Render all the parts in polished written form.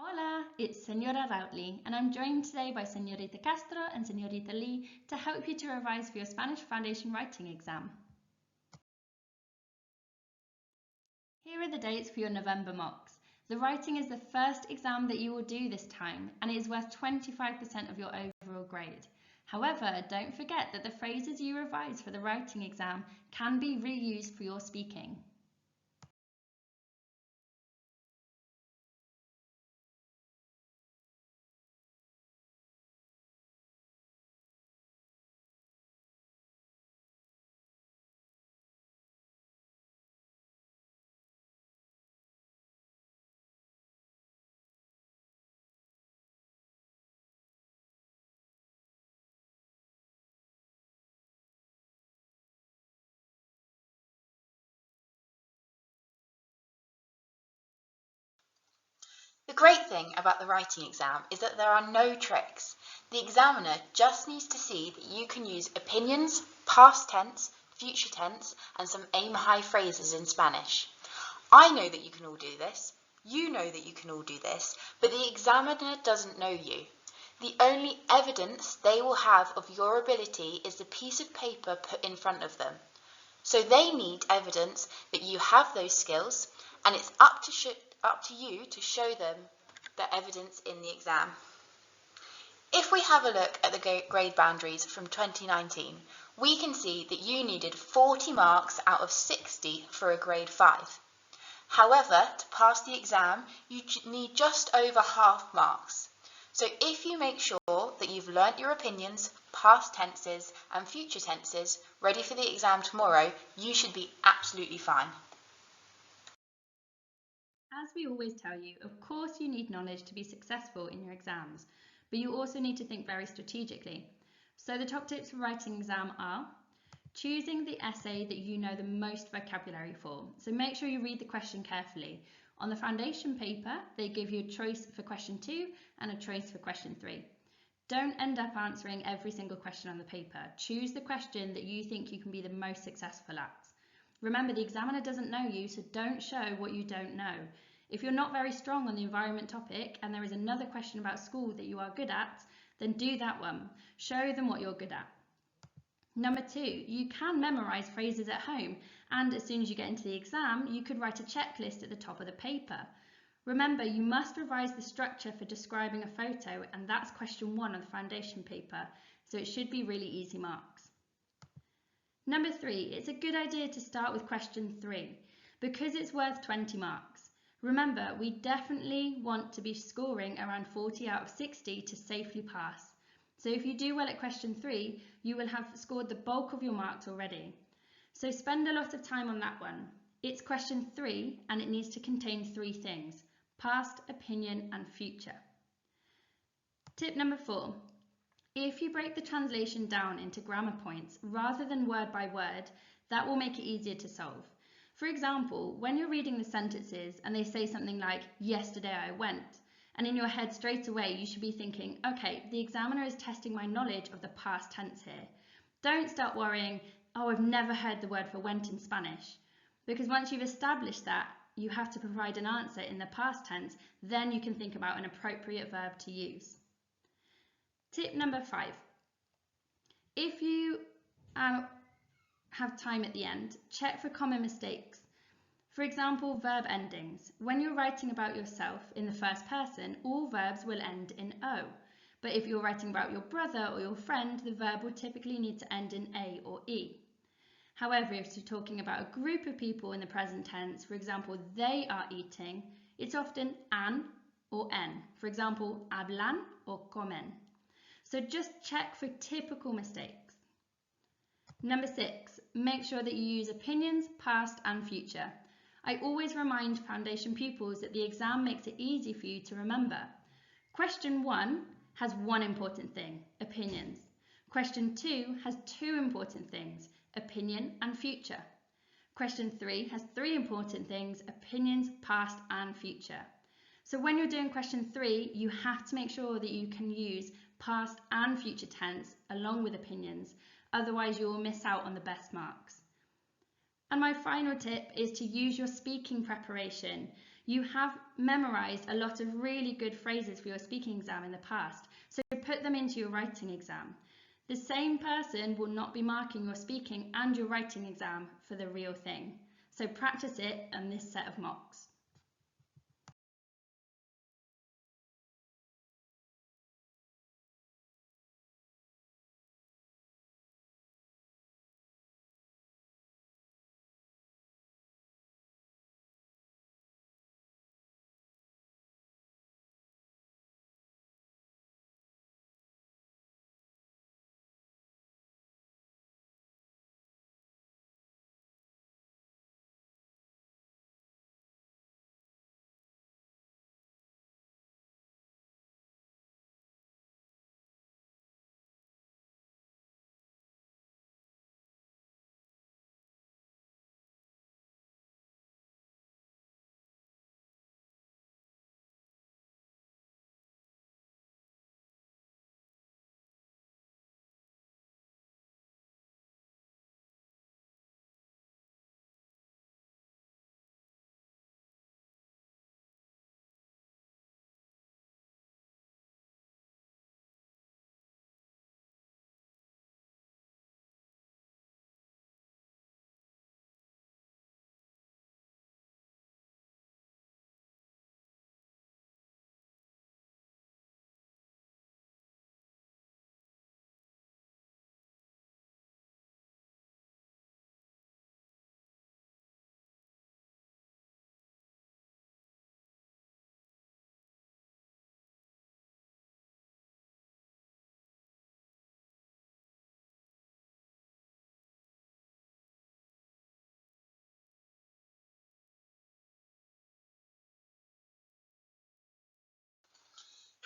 Hola, it's Senora Routley, and I'm joined today by Senorita Castro and Senorita Lee to help you to revise for your Spanish Foundation Writing exam. Here are the dates for your November mocks. The writing is the first exam that you will do this time, and it is worth 25% of your overall grade. However, don't forget that the phrases you revise for the writing exam can be reused for your speaking. The great thing about the writing exam is that there are no tricks. The examiner just needs to see that you can use opinions, past tense, future tense, and some aim high phrases in Spanish. I know that you can all do this. You know that you can all do this, but the examiner doesn't know you. The only evidence they will have of your ability is the piece of paper put in front of them. So they need evidence that you have those skills, and it's up to you to show them the evidence in the exam. If we have a look at the grade boundaries from 2019, we can see that you needed 40 marks out of 60 for a grade 5. However, to pass the exam, you need just over half marks. So if you make sure that you've learnt your opinions, past tenses and future tenses ready for the exam tomorrow, you should be absolutely fine. As we always tell you, of course you need knowledge to be successful in your exams, but you also need to think very strategically. So the top tips for writing exam are choosing the essay that you know the most vocabulary for. So make sure you read the question carefully. On the foundation paper, they give you a choice for question 2 and a choice for question 3. Don't end up answering every single question on the paper. Choose the question that you think you can be the most successful at. Remember, the examiner doesn't know you, so don't show what you don't know. If you're not very strong on the environment topic and there is another question about school that you are good at, then do that one. Show them what you're good at. Number 2, you can memorise phrases at home, and as soon as you get into the exam, you could write a checklist at the top of the paper. Remember, you must revise the structure for describing a photo, and that's question 1 on the foundation paper, so it should be really easy marks. Number 3, it's a good idea to start with question 3 because it's worth 20 marks. Remember, we definitely want to be scoring around 40 out of 60 to safely pass. So if you do well at question 3, you will have scored the bulk of your marks already. So spend a lot of time on that one. It's question 3 and it needs to contain 3 things: past, opinion and future. Tip number 4. If you break the translation down into grammar points rather than word by word, that will make it easier to solve. For example, when you're reading the sentences and they say something like, yesterday I went, and in your head straight away you should be thinking, okay, the examiner is testing my knowledge of the past tense here. Don't start worrying, oh, I've never heard the word for went in Spanish. Because once you've established that, you have to provide an answer in the past tense, then you can think about an appropriate verb to use. Tip number 5. If you have time at the end, check for common mistakes. For example, verb endings. When you're writing about yourself in the first person, all verbs will end in O. But if you're writing about your brother or your friend, the verb will typically need to end in A or E. However, if you're talking about a group of people in the present tense, for example, they are eating, it's often an or en. For example, hablan or comen. So just check for typical mistakes. Number 6, make sure that you use opinions, past and future. I always remind foundation pupils that the exam makes it easy for you to remember. Question 1 has one important thing, opinions. Question 2 has 2 important things, opinion and future. Question 3 has 3 important things, opinions, past and future. So when you're doing question 3, you have to make sure that you can use past and future tense along with opinions, otherwise you will miss out on the best marks. And my final tip is to use your speaking preparation. You have memorised a lot of really good phrases for your speaking exam in the past, so put them into your writing exam. The same person will not be marking your speaking and your writing exam for the real thing. So practice it on this set of mocks.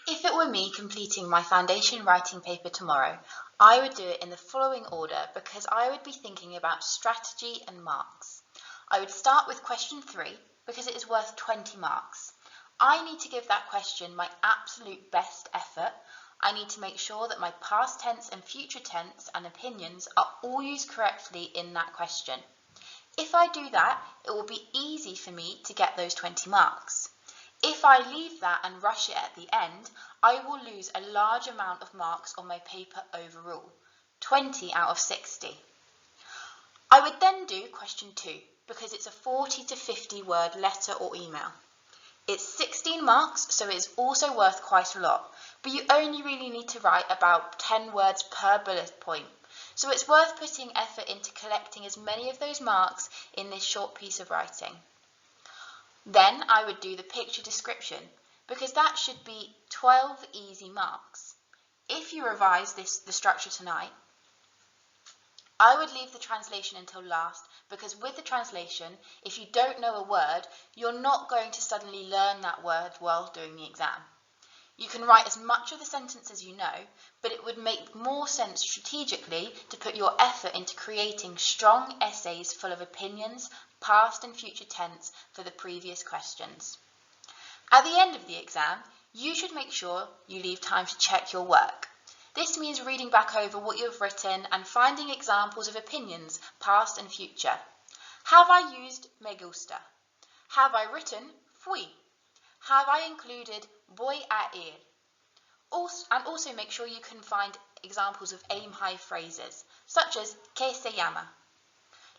If it were me completing my foundation writing paper tomorrow, I would do it in the following order because I would be thinking about strategy and marks. I would start with question 3 because it is worth 20 marks. I need to give that question my absolute best effort. I need to make sure that my past tense and future tense and opinions are all used correctly in that question. If I do that, it will be easy for me to get those 20 marks. If I leave that and rush it at the end, I will lose a large amount of marks on my paper overall, 20 out of 60. I would then do question 2 because it's a 40 to 50 word letter or email. It's 16 marks, so it's also worth quite a lot, but you only really need to write about 10 words per bullet point. So it's worth putting effort into collecting as many of those marks in this short piece of writing. Then I would do the picture description because that should be 12 easy marks. If you revise the structure tonight, I would leave the translation until last because with the translation, if you don't know a word, you're not going to suddenly learn that word while doing the exam. You can write as much of the sentence as you know, but it would make more sense strategically to put your effort into creating strong essays full of opinions, past and future tense for the previous questions. At the end of the exam, you should make sure you leave time to check your work. This means reading back over what you have written and finding examples of opinions, past and future. Have I used me gusta? Have I written fui? Have I included voy a ir? Also make sure you can find examples of aim high phrases, such as que se llama.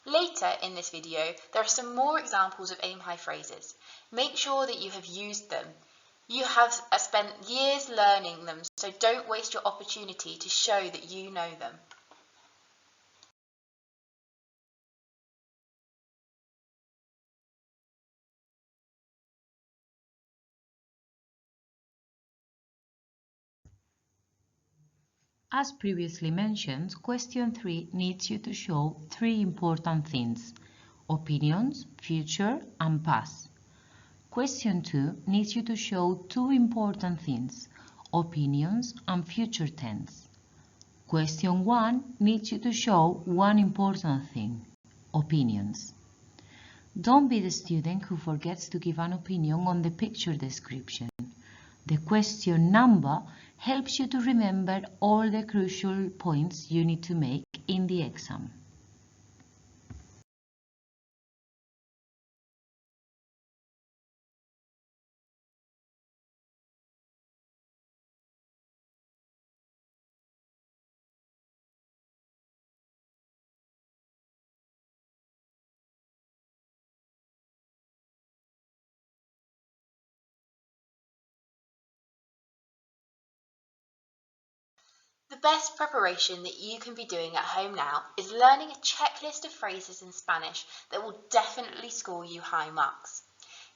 Later in this video, there are some more examples of aim high phrases. Make sure that you have used them. You have spent years learning them, so don't waste your opportunity to show that you know them. As previously mentioned, question 3 needs you to show 3 important things: opinions, future, and past. Question 2 needs you to show 2 important things: opinions and future tense. Question 1 needs you to show 1 important thing: opinions. Don't be the student who forgets to give an opinion on the picture description. The question number helps you to remember all the crucial points you need to make in the exam. The best preparation that you can be doing at home now is learning a checklist of phrases in Spanish that will definitely score you high marks.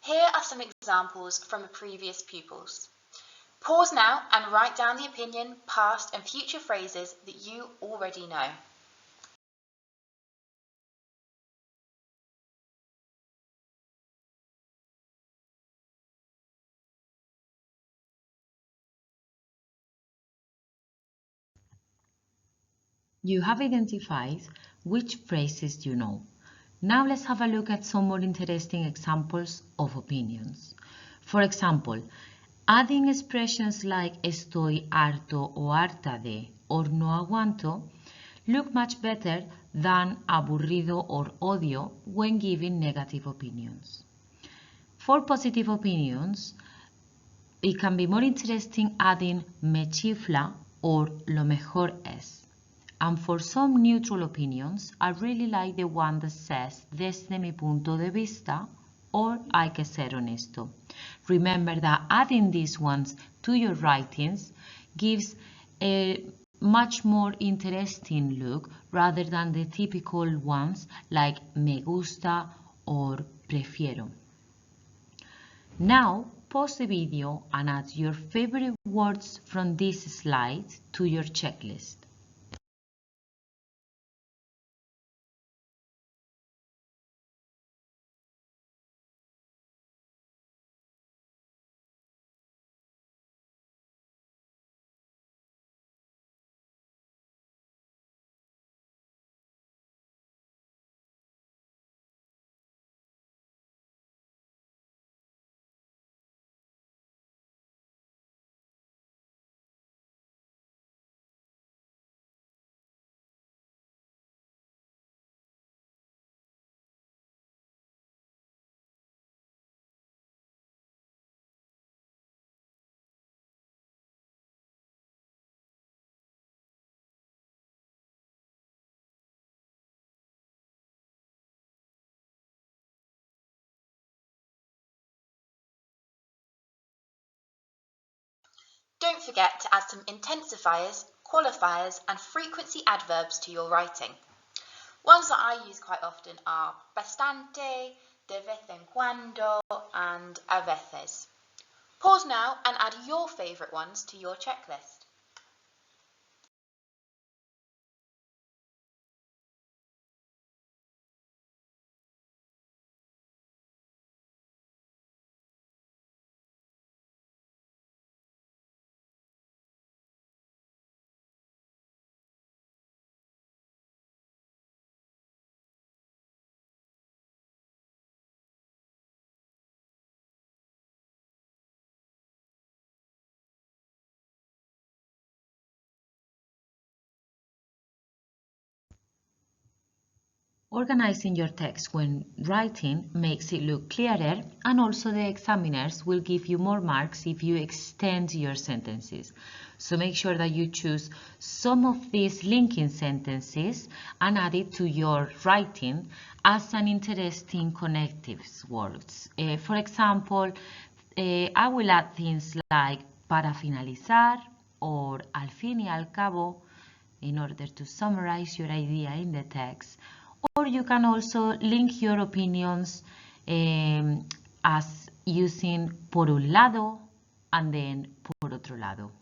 Here are some examples from previous pupils. Pause now and write down the opinion, past and future phrases that you already know. You have identified which phrases you know. Now let's have a look at some more interesting examples of opinions. For example, adding expressions like estoy harto o harta de or no aguanto look much better than aburrido or odio when giving negative opinions. For positive opinions, it can be more interesting adding me chifla or lo mejor es. And for some neutral opinions, I really like the one that says desde mi punto de vista or hay que ser honesto. Remember that adding these ones to your writings gives a much more interesting look rather than the typical ones like me gusta or prefiero. Now, pause the video and add your favorite words from this slide to your checklist. Don't forget to add some intensifiers, qualifiers and frequency adverbs to your writing. Ones that I use quite often are bastante, de vez en cuando and a veces. Pause now and add your favourite ones to your checklist. Organizing your text when writing makes it look clearer, and also the examiners will give you more marks if you extend your sentences. So make sure that you choose some of these linking sentences and add it to your writing as an interesting connective words. For example, I will add things like para finalizar or al fin y al cabo in order to summarize your idea in the text. Or you can also link your opinions as using por un lado and then por otro lado.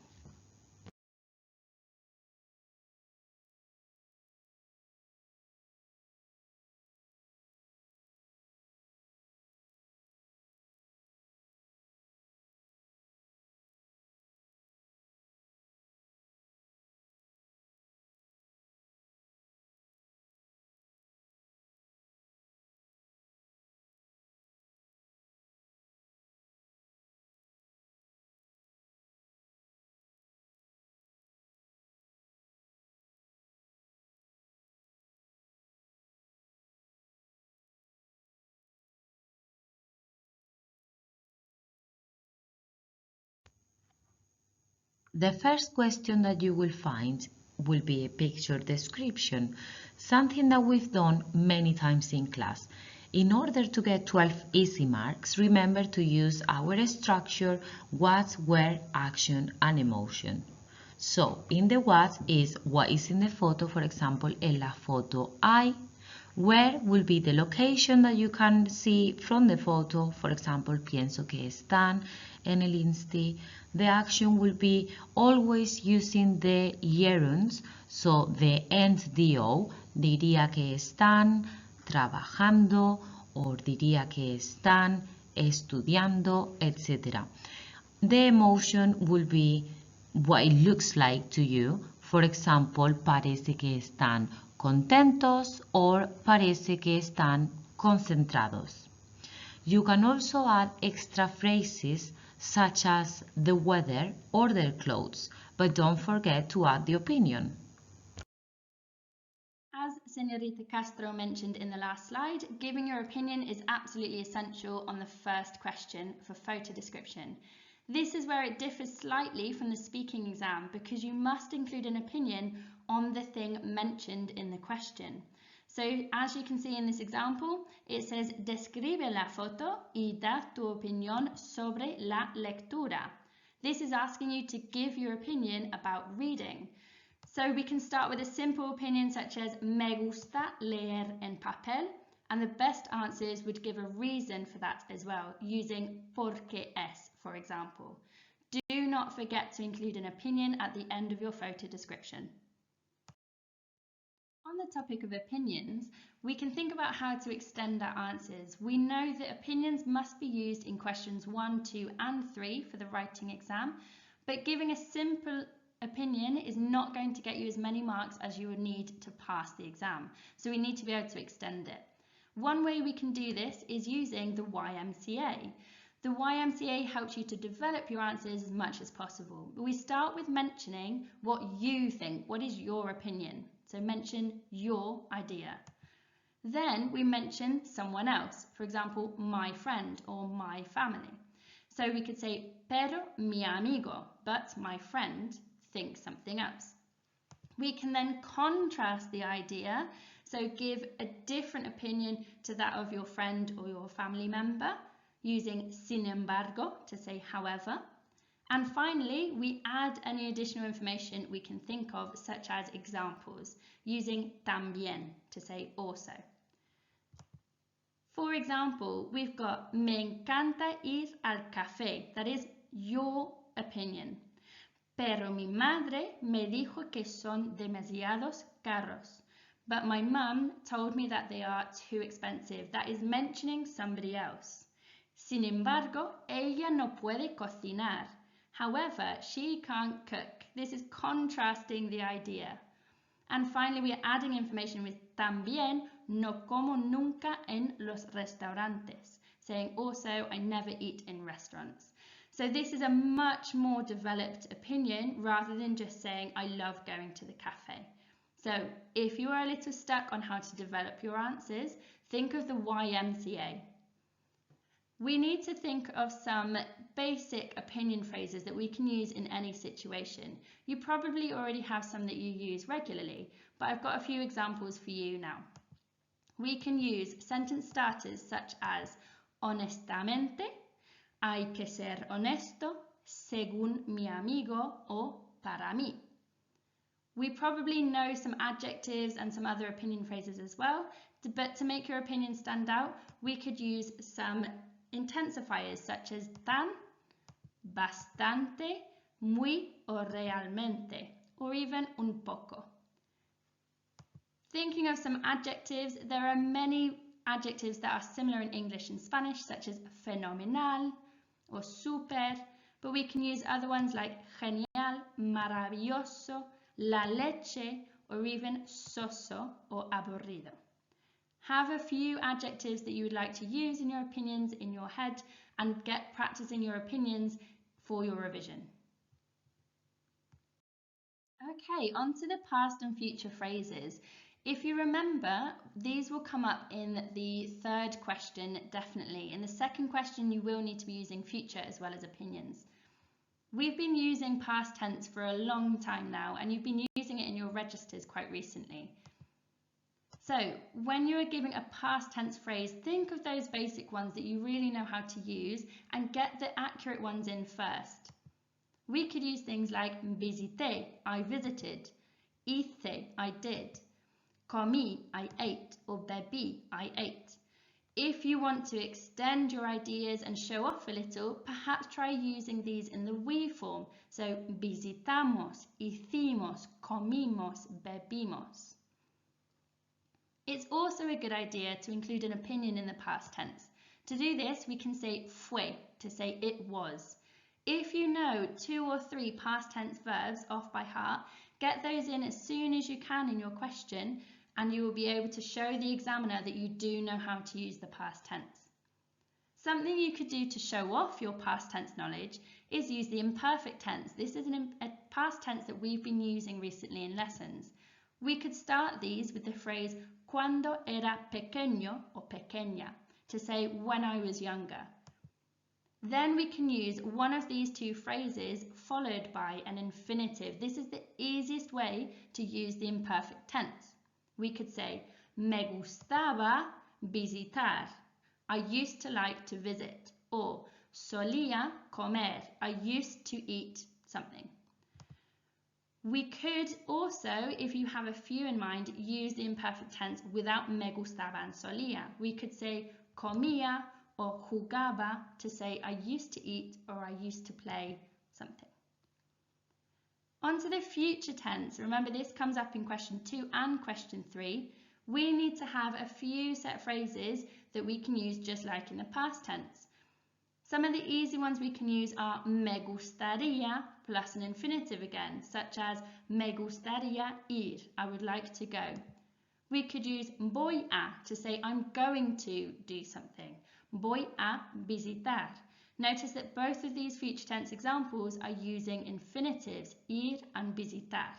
The first question that you will find will be a picture description, something that we've done many times in class. In order to get 12 easy marks, remember to use our structure what, where, action, and emotion. So, in the what is what is in the photo, for example, en la foto hay. Where will be the location that you can see from the photo, for example, pienso que están en el insti. The action will be always using the gerunds, so the end do, diría que están trabajando, o diría que están estudiando, etc. The emotion will be what it looks like to you. For example, parece que están contentos or parece que están concentrados. You can also add extra phrases such as the weather or their clothes, but don't forget to add the opinion. As Señorita Castro mentioned in the last slide, giving your opinion is absolutely essential on the first question for photo description. This is where it differs slightly from the speaking exam because you must include an opinion on the thing mentioned in the question. So as you can see in this example, it says describe la foto y da tu opinión sobre la lectura. This is asking you to give your opinion about reading. So we can start with a simple opinion such as me gusta leer en papel, and the best answers would give a reason for that as well, using porque es, for example. Do not forget to include an opinion at the end of your photo description. On the topic of opinions, we can think about how to extend our answers. We know that opinions must be used in questions 1, 2 and 3 for the writing exam, but giving a simple opinion is not going to get you as many marks as you would need to pass the exam. So we need to be able to extend it. One way we can do this is using the YMCA. The YMCA helps you to develop your answers as much as possible. We start with mentioning what you think, what is your opinion. So mention your idea. Then we mention someone else, for example, my friend or my family. So we could say, pero mi amigo, but my friend thinks something else. We can then contrast the idea, so give a different opinion to that of your friend or your family member, using sin embargo to say however. And finally, we add any additional information we can think of, such as examples, using también to say also. For example, we've got me encanta ir al café, that is your opinion. Pero mi madre me dijo que son demasiados caros. But my mum told me that they are too expensive. That is mentioning somebody else. Sin embargo, ella no puede cocinar. However, she can't cook. This is contrasting the idea. And finally, we are adding information with también no como nunca en los restaurantes, saying also I never eat in restaurants. So this is a much more developed opinion rather than just saying I love going to the cafe. So if you are a little stuck on how to develop your answers, think of the YMCA. We need to think of some basic opinion phrases that we can use in any situation. You probably already have some that you use regularly, but I've got a few examples for you now. We can use sentence starters such as honestamente, hay que ser honesto, según mi amigo, or para mí. We probably know some adjectives and some other opinion phrases as well, but to make your opinion stand out, we could use some intensifiers such as tan, bastante, muy o realmente, or even un poco. Thinking of some adjectives, there are many adjectives that are similar in English and Spanish, such as fenomenal or super, but we can use other ones like genial, maravilloso, la leche, or even soso or aburrido. Have a few adjectives that you would like to use in your opinions in your head and get practicing your opinions for your revision. Okay, on to the past and future phrases. If you remember, these will come up in the third question definitely. In the second question, you will need to be using future as well as opinions. We've been using past tense for a long time now, and you've been using it in your registers quite recently. So when you are giving a past tense phrase, think of those basic ones that you really know how to use and get the accurate ones in first. We could use things like visité, I visited, hice, I did, comí, I ate, or bebí, I ate. If you want to extend your ideas and show off a little, perhaps try using these in the we form. So, visitamos, hicimos, comimos, bebimos. It's also a good idea to include an opinion in the past tense. To do this, we can say fue, to say it was. If you know 2 or 3 past tense verbs off by heart, get those in as soon as you can in your question, and you will be able to show the examiner that you do know how to use the past tense. Something you could do to show off your past tense knowledge is use the imperfect tense. This is a past tense that we've been using recently in lessons. We could start these with the phrase cuando era pequeño or pequeña, to say when I was younger. Then we can use one of these 2 phrases followed by an infinitive. This is the easiest way to use the imperfect tense. We could say, me gustaba visitar. I used to like to visit. Or, solía comer. I used to eat something. We could also, if you have a few in mind, use the imperfect tense without me gustaba and solía. We could say comía or jugaba to say I used to eat or I used to play something. On to the future tense. Remember, this comes up in question 2 and question 3. We need to have a few set phrases that we can use just like in the past tense. Some of the easy ones we can use are me gustaría plus an infinitive again, such as me gustaría ir, I would like to go. We could use voy a to say I'm going to do something. Voy a visitar. Notice that both of these future tense examples are using infinitives, ir and visitar.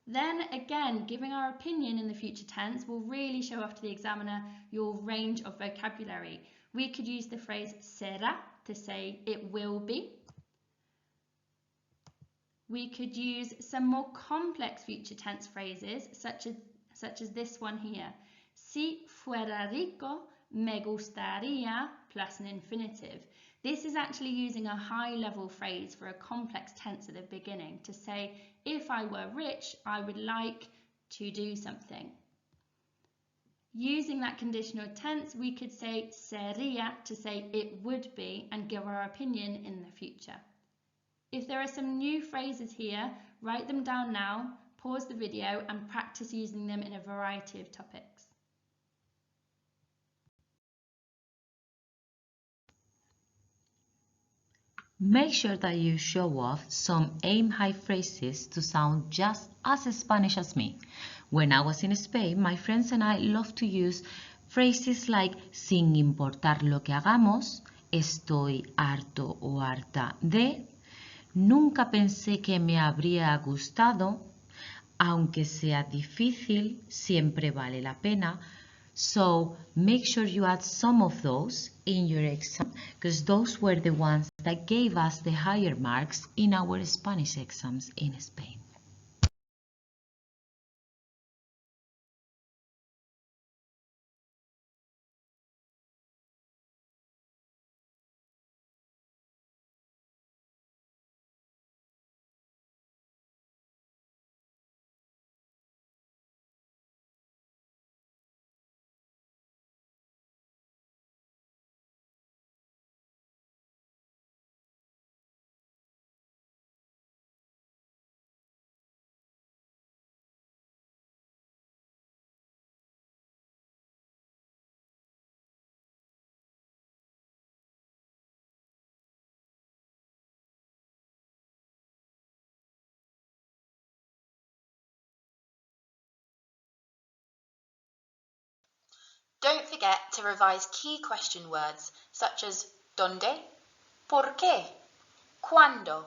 Then again, giving our opinion in the future tense will really show off to the examiner your range of vocabulary. We could use the phrase será to say it will be. We could use some more complex future tense phrases such as this one here. Si fuera rico, me gustaría plus an infinitive. This is actually using a high-level phrase for a complex tense at the beginning to say, if I were rich, I would like to do something. Using that conditional tense, we could say sería to say it would be and give our opinion in the future. If there are some new phrases here, write them down now, pause the video and practice using them in a variety of topics. Make sure that you show off some aim-high phrases to sound just as Spanish as me. When I was in Spain, my friends and I loved to use phrases like sin importar lo que hagamos, estoy harto o harta de, nunca pensé que me habría gustado, aunque sea difícil, siempre vale la pena. So make sure you add some of those in your exam because those were the ones that gave us the higher marks in our Spanish exams in Spain. Don't forget to revise key question words such as ¿dónde?, ¿por qué?, ¿cuándo?,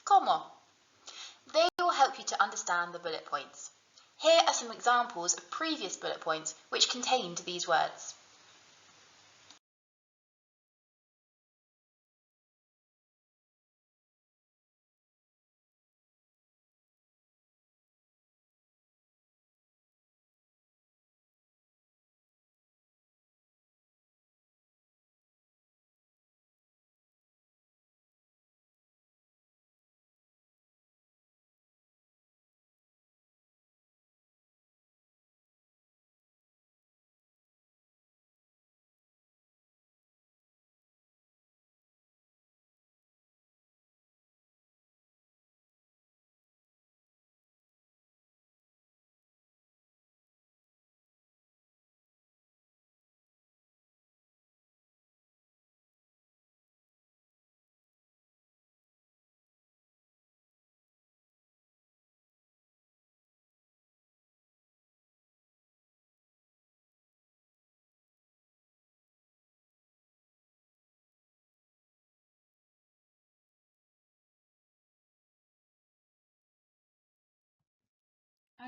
¿cómo? They will help you to understand the bullet points. Here are some examples of previous bullet points which contained these words.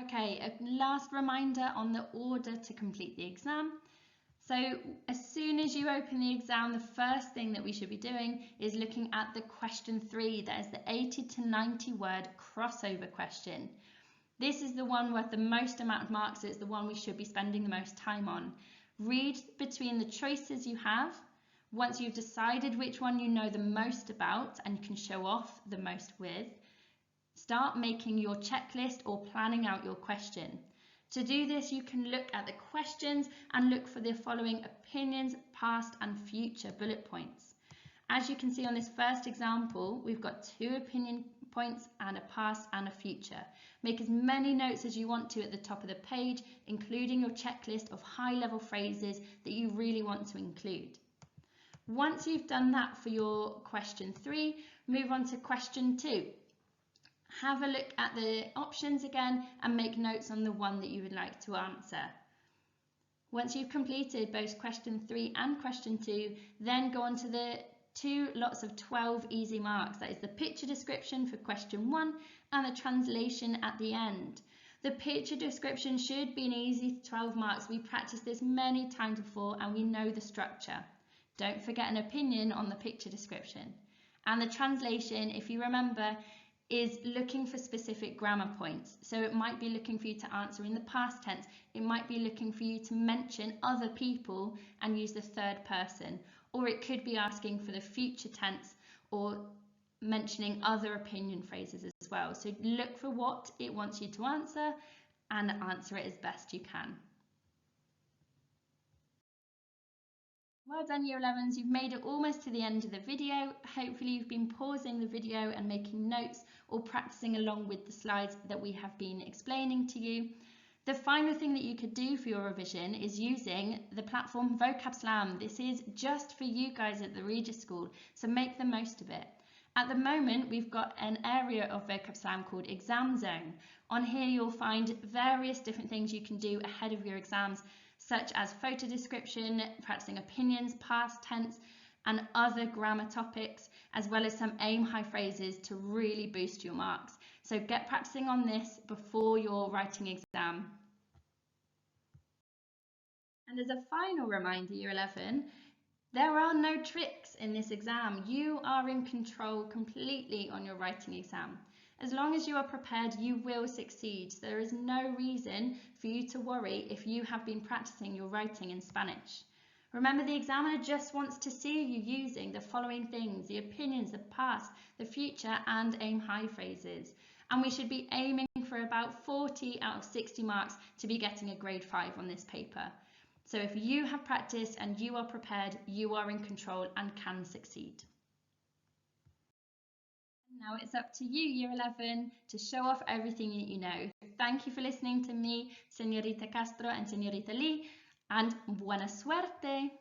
Okay, a last reminder on the order to complete the exam. So as soon as you open the exam, the first thing that we should be doing is looking at the question 3, that is the 80 to 90 word crossover question. This is the one worth the most amount of marks, it's the one we should be spending the most time on. Read between the choices you have. Once you've decided which one you know the most about and can show off the most with, start making your checklist or planning out your question. To do this, you can look at the questions and look for the following opinions, past and future bullet points. As you can see on this first example, we've got 2 opinion points and a past and a future. Make as many notes as you want to at the top of the page, including your checklist of high-level phrases that you really want to include. Once you've done that for your question 3, move on to question 2. Have a look at the options again and make notes on the one that you would like to answer. Once you've completed both question 3 and question 2, then go on to the 2 lots of 12 easy marks. That is the picture description for question 1 and the translation at the end. The picture description should be an easy 12 marks. We practiced this many times before and we know the structure. Don't forget an opinion on the picture description. And the translation, if you remember, is looking for specific grammar points. So it might be looking for you to answer in the past tense. It might be looking for you to mention other people and use the third person. Or it could be asking for the future tense or mentioning other opinion phrases as well. So look for what it wants you to answer and answer it as best you can. Well done, Year 11s, you've made it almost to the end of the video. Hopefully you've been pausing the video and making notes or practicing along with the slides that we have been explaining to you. The final thing that you could do for your revision is using the platform Vocab Slam. This is just for you guys at the Regis School, so make the most of it. At the moment, we've got an area of Vocab Slam called Exam Zone. On here, you'll find various different things you can do ahead of your exams, such as photo description, practicing opinions, past tense, and other grammar topics, as well as some aim high phrases to really boost your marks. So get practicing on this before your writing exam. And as a final reminder, Year 11, there are no tricks in this exam. You are in control completely on your writing exam. As long as you are prepared, you will succeed. There is no reason for you to worry if you have been practicing your writing in Spanish. Remember, the examiner just wants to see you using the following things: the opinions, the past, the future, and aim high phrases. And we should be aiming for about 40 out of 60 marks to be getting a grade 5 on this paper. So if you have practiced and you are prepared, you are in control and can succeed. Now it's up to you, Year 11, to show off everything that you know. Thank you for listening to me, Señorita Castro and Señorita Lee, and buena suerte!